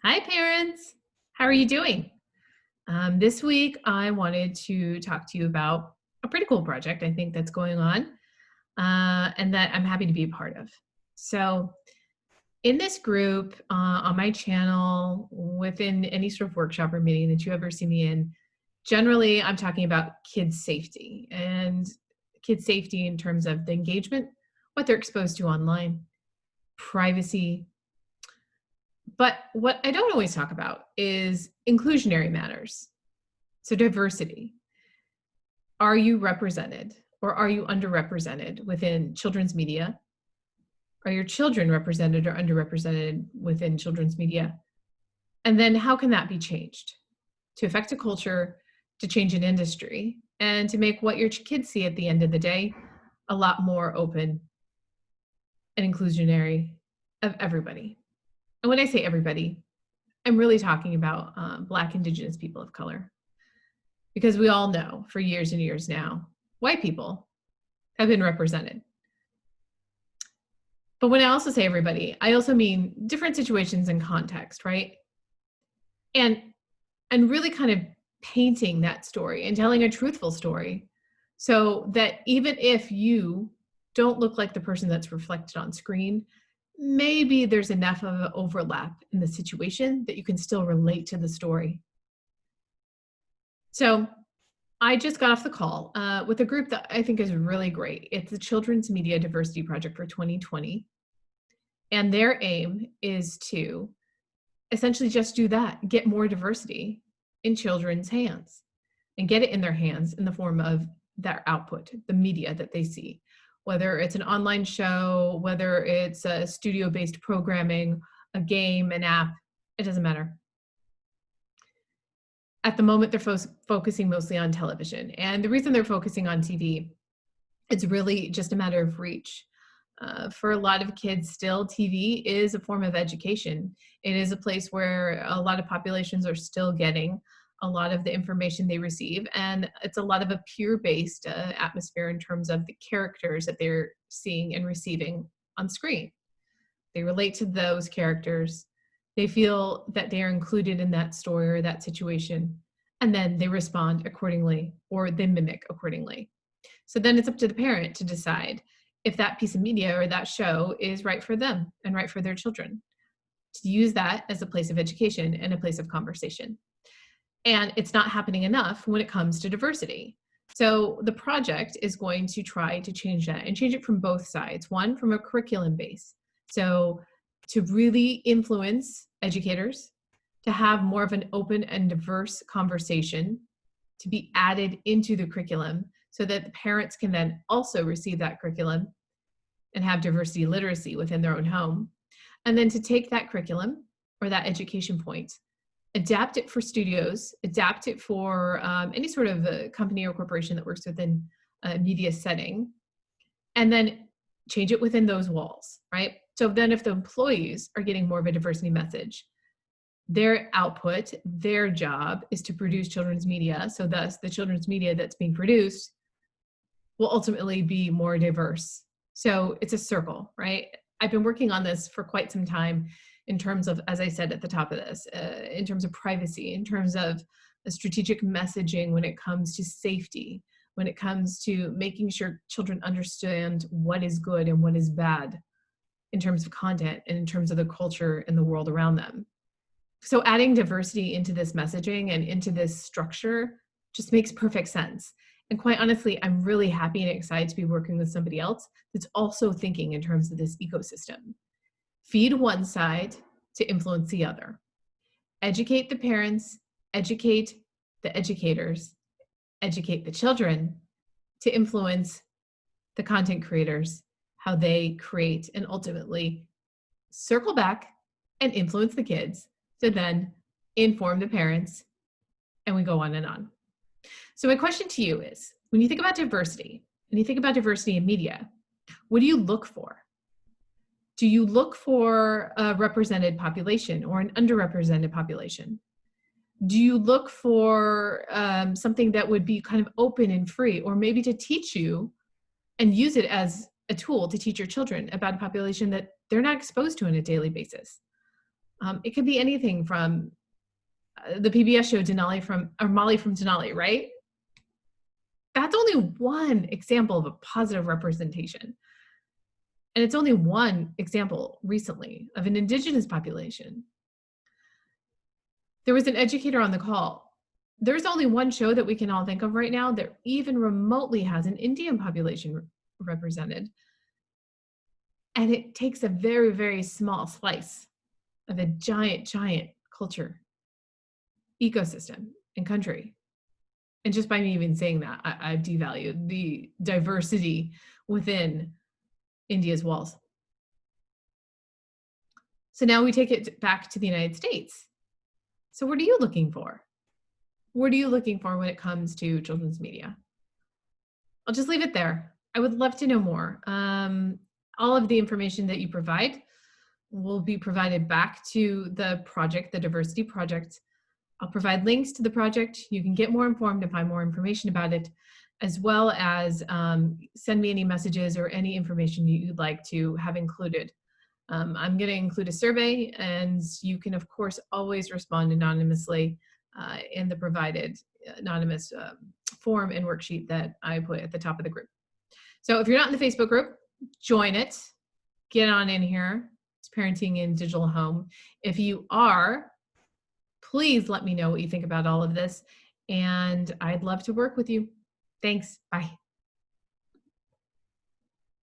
Hi, parents. How are you doing? This week, I wanted to talk to you about a pretty cool project I think that's going on and that I'm happy to be a part of. So, in this group on my channel, within any sort of workshop or meeting that you ever see me in, generally I'm talking about kids' safety and kids' safety in terms of the engagement, what they're exposed to online, privacy. But what I don't always talk about is inclusionary matters. So, diversity. Are you represented or are you underrepresented within children's media? Are your children represented or underrepresented within children's media? And then how can that be changed to affect a culture, to change an industry, and to make what your kids see at the end of the day a lot more open and inclusionary of everybody? And when I say everybody, I'm really talking about Black, Indigenous people of color. Because we all know for years and years now, white people have been represented. But when I also say everybody, I also mean different situations and context, right? And really kind of painting that story and telling a truthful story so that even if you don't look like the person that's reflected on screen, maybe there's enough of an overlap in the situation that you can still relate to the story. So I just got off the call with a group that I think is really great. It's the Children's Media Diversity Project for 2020. And their aim is to essentially just do that, get more diversity in children's hands and get it in their hands in the form of their output, the media that they see, whether it's an online show, whether it's a studio-based programming, a game, an app, it doesn't matter. At the moment, they're focusing mostly on television. And the reason they're focusing on TV, it's really just a matter of reach. For a lot of kids still, TV is a form of education. It is a place where a lot of populations are still getting a lot of the information they receive. And it's a lot of a peer-based atmosphere in terms of the characters that they're seeing and receiving on screen. They relate to those characters. They feel that they are included in that story or that situation, and then they respond accordingly or they mimic accordingly. So then it's up to the parent to decide if that piece of media or that show is right for them and right for their children, to use that as a place of education and a place of conversation. And it's not happening enough when it comes to diversity. So the project is going to try to change that and change it from both sides. One, from a curriculum base. So to really influence educators to have more of an open and diverse conversation to be added into the curriculum so that the parents can then also receive that curriculum and have diversity literacy within their own home. And then to take that curriculum or that education point, adapt it for studios, adapt it for any sort of company or corporation that works within a media setting, and then change it within those walls, right? So then if the employees are getting more of a diversity message, their output, their job is to produce children's media. So thus the children's media that's being produced will ultimately be more diverse. So it's a circle, right? I've been working on this for quite some time in terms of, as I said at the top of this, in terms of privacy, in terms of strategic messaging when it comes to safety, when it comes to making sure children understand what is good and what is bad in terms of content and in terms of the culture and the world around them. So adding diversity into this messaging and into this structure just makes perfect sense. And quite honestly, I'm really happy and excited to be working with somebody else that's also thinking in terms of this ecosystem. Feed one side to influence the other. Educate the parents, educate the educators, educate the children to influence the content creators, how they create and ultimately circle back and influence the kids to then inform the parents, and we go on and on. So my question to you is, when you think about diversity, and you think about diversity in media, what do you look for? Do you look for a represented population or an underrepresented population? Do you look for something that would be kind of open and free, or maybe to teach you and use it as a tool to teach your children about a population that they're not exposed to on a daily basis? It could be anything from the PBS show Molly from Denali, right? That's only one example of a positive representation. And it's only one example recently of an indigenous population. There was an educator on the call. There's only one show that we can all think of right now that even remotely has an Indian population represented. And it takes a very, very small slice of a giant, giant culture, ecosystem, and country. And just by me even saying that, I've devalued the diversity within India's walls. So now we take it back to the United States. So what are you looking for? What are you looking for when it comes to children's media? I'll just leave it there. I would love to know more. All of the information that you provide will be provided back to the project, the Diversity Project. I'll provide links to the project. You can get more informed and find more information about it, as well as send me any messages or any information you'd like to have included. I'm going to include a survey, and you can, of course, always respond anonymously in the provided anonymous form and worksheet that I put at the top of the group. So if you're not in the Facebook group, join it. Get on in here. It's Parenting in Digital Home. If you are, please let me know what you think about all of this, and I'd love to work with you. Thanks. Bye.